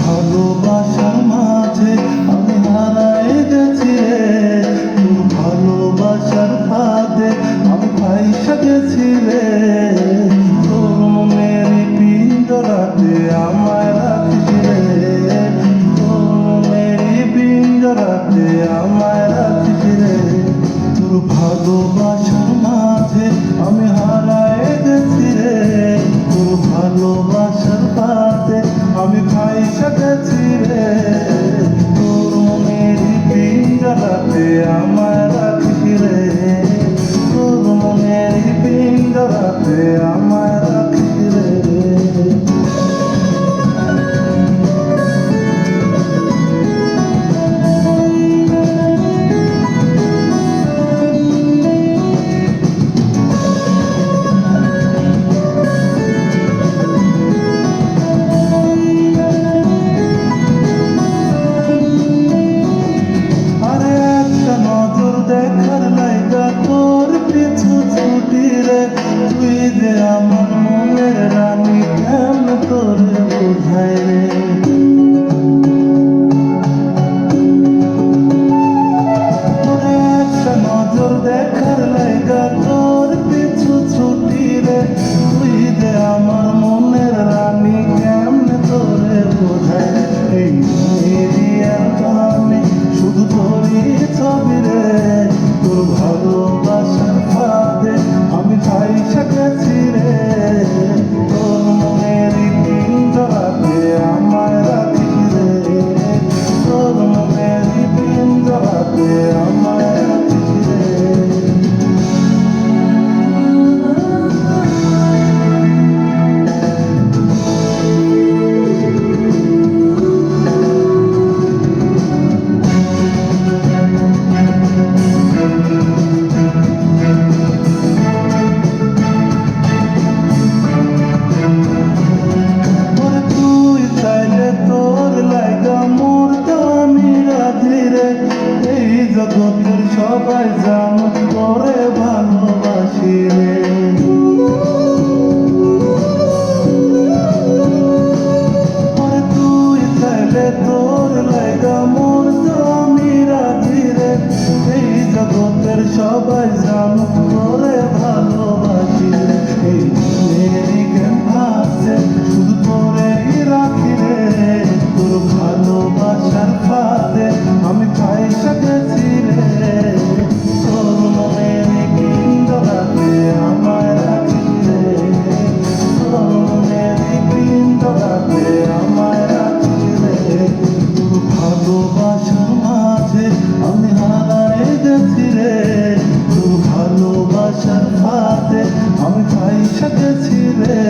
ভালোবাসার মাঝে আমি হারাই গেছি রে, তোর ভালোবাসার ফাঁদে আমি ফাইসা গেছি রে। তোর মনের পিঞ্জরাতে আমায় রাখিস রে, তোর মনের পিঞ্জরাতে আমায় রাখিস রে। তোর ভালোবাসার মাঝে আমি হারাই গেছি রে, তোর ভালোবাসার ফাঁদে আমি ফাইসা গেছি রে। তোর মনের পিঞ্জরাতে আমায় রাখিস রে, তোর মনের পিঞ্জরাতে আমায় রাখিস রে। দেখার লাইগা তোর পিছু ছুটি রে, তুই যে আমার মনের রানী কেমন তোরে বোঝাই রে। একটা নজর দেখার লাইগা তোর পিছু ছুটি রে, তুই যে আমার মনের রানী কেমন তোরে বোঝাই রে। এই এরিয়ার কানে শুধু তোরই ছবি রে, তোর ভালোবাসার ফাঁদে আমি ফাইসা গেছি রে। তোর মনের পিঞ্জরাতে আমায় রাখিস রে, তোর মনের পিঞ্জরাতে আমায় রাখিস রে। জগতের সবাই জানো তোরে ভালোবাসি রে। তুই চাইলে তোর লাইগা মরতে আমি রাজি রে। এই জগতের সবাই জানো তোরে ভালোবাসি রে। এই মেরি জ্ঞান আছে শুধু তোরেই রাখি রে, তোর ভালোবাসার ফাঁদে আমি ফাইসা গেছি রে। তোর মনের পিঞ্জরাতে আমায় রাখিস রে, তোর মনের পিঞ্জরাতে আমায় রাখিস রে। তোর ভালোবাসার মাঝে আমি হারাই গেছি রে, তোর ভালোবাসার ফাঁদে আমি ফাইসা গেছি রে।